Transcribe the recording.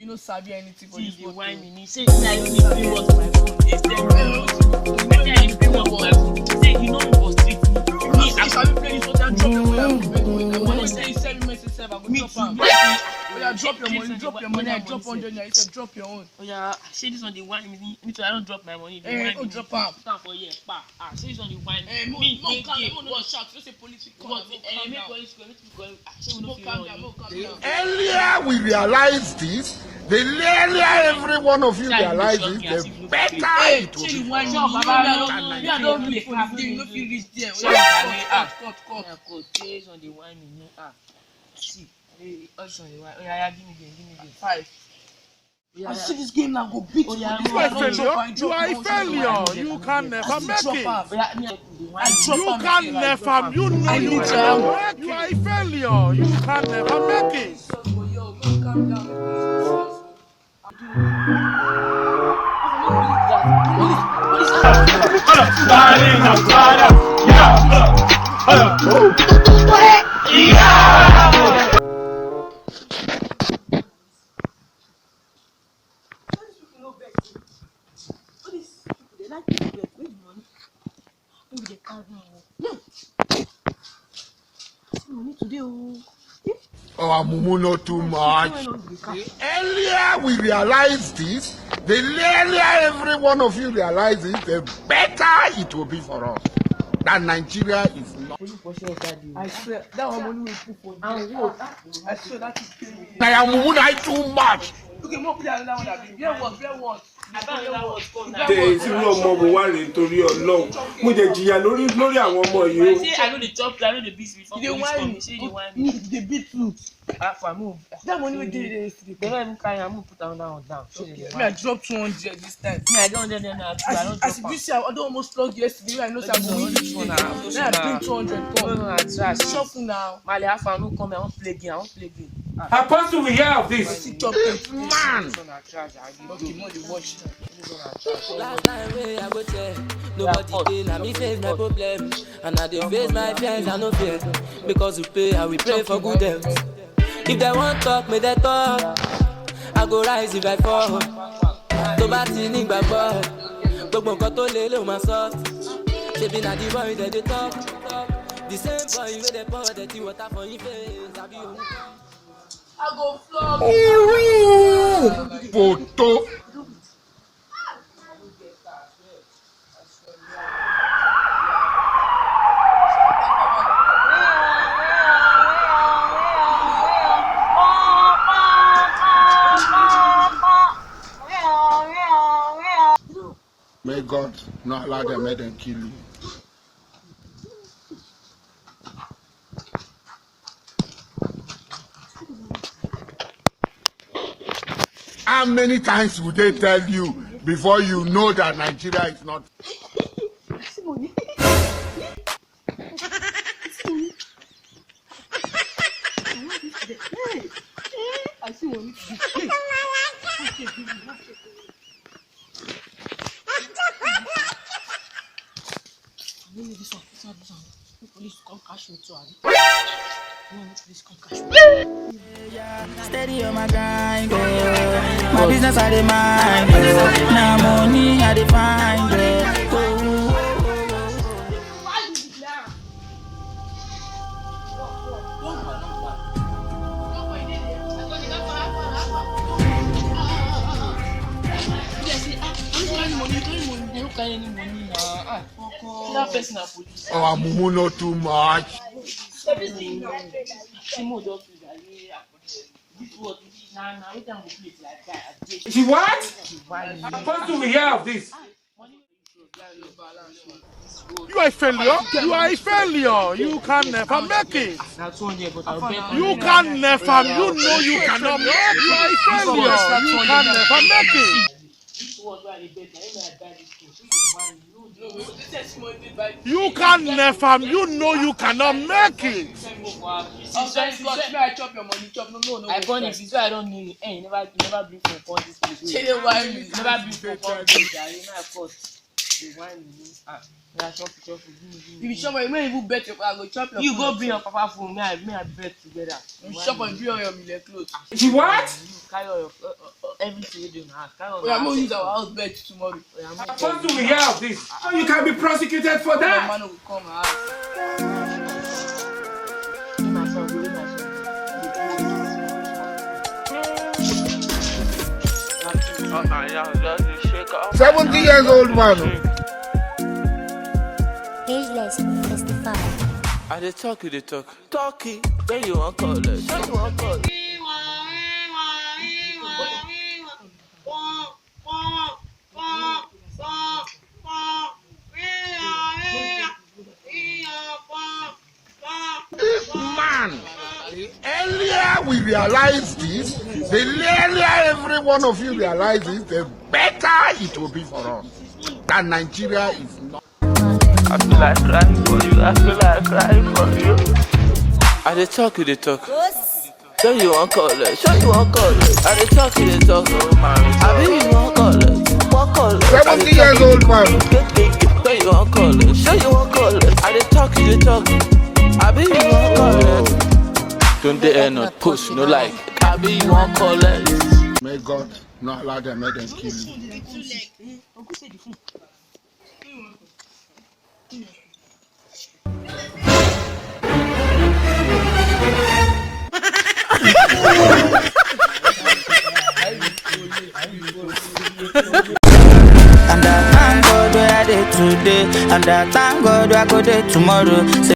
You know, sabi anything for this See, the photo. wine me. Say, I don't need to watch my phone. It's them. I can't even watch my phone. Say, you know, you was treat me. I shall be playing this photo and drop your money. I'm gonna say you send me message, I'm gonna drop am. Oh yeah, drop your money, I drop 100 naira. You said drop your own. Oh yeah, say this on the wine me. Me too, I don't drop my money. The Hey, wine oh me. drop am. Stand for here, pa. Say this on the wine Hey, me. Mo, calm down. No shout. Just say police will What? come. Calm Make down. police go. Make people go. Say we no fit Calm run down. you. Calm down. Earlier we realized this, the earlier every one of you realize it, the better it will be. Wine me. I don't really for this day. You no fit reach there. Cut. Say this on the wine me. See. Hey, us on the wine. Oh yeah, give me game. 5. I see this game now go beat. Oh yeah, You are a failure. You can never make it. You can never. You know you can. You are a failure. You can never make it. Calm down. Oh, Mumu, not too much. The earlier we realize this, the earlier every one of you realize it, the better it will be for us. That Nigeria is not. I swear, that one money will put for you. I swear that is killing me. I am Mumu, too much. Okay, more play another one. Where what? Tí irú ọmọ wo wá rèé nítorí Ọlọ́run mo jẹ jìyà lórí àwọn ọmọ yìí o. Say I know the chop, I know the beat before police come. Say the wine me. The beat too. For move. That money we did yesterday. They don't even carry am. Put am down. Me I drop 200 this time. Me I don't know. I don't As you see, I don't almost plug yesterday. I know say I go win this one. Then I bring 200 come. Shuffle now. Mali Afa no come. I won't play game. Apostle we hear of this. Man. Okay, more dey watch. Last time wey I go check, nobody dey na me face my problem, and I dey face my fears I no fear, because we pray and we pray for good health. If they wan talk, may they talk. I go rise if I fall. Tó bá ti ní gbàgbọ́, gbogbo nǹkan tó lè ló máa sọ. Ṣebí na the boy dem dey talk, the same boy wey dey pour dirty water for him face. Abi òun. I go flop. Photo. May God not allow them, make them kill you. How many times would they tell you before you know that Nigeria is not? I see money. This one. Police come catch me too. Police come catch me. Steady on my grind, oh. My business I dey mind, oh. Now money I dey find, oh. That person na police. Oh, Mumu, not too much. She what? Apostle we hear of this. You are a failure. You are a failure. You can never make it. Now 200, but I'll bet You can never. You know you cannot make it. You are a failure. You can never make it. You can never. You know you cannot make it. I chop your money. Chop no. I promise it's why I don't need it. Never bring for this place. Never Never bring for this place. Of course. Yeah, chop. Give me. If you chop, you may even bet your I go chop your You phone. go bring your papa phone. Me I bet together. You chop and bring all your million clothes. You what? Carry all your everything you do in house. Carry all We are going to use our house bet tomorrow. What do we hear of this? Oh, you can be prosecuted for The that. man will come and ask. Give my son. 70 years old man. Ageless, testify. I dey talk, you dey talk. Talkie, when you want call it. When you want call it. This man, the earlier we realize this, the earlier every one of you realize it, the better it will be for us. That Nigeria is not. I feel like crying for you. I feel like crying for you. I dey talk, you dey talk. Show you want call it. Show you want call it. I dey talk, you dey talk. I be you want call it. Want call it. 70 years old man. Show you want call it. Show you want call it. I dey talk, you dey talk. I be you want call it. Don't dare not push, no like. I be you want call it. May God not allow them, make them kill you. And I thank God where I did today, and I thank God where I go there tomorrow.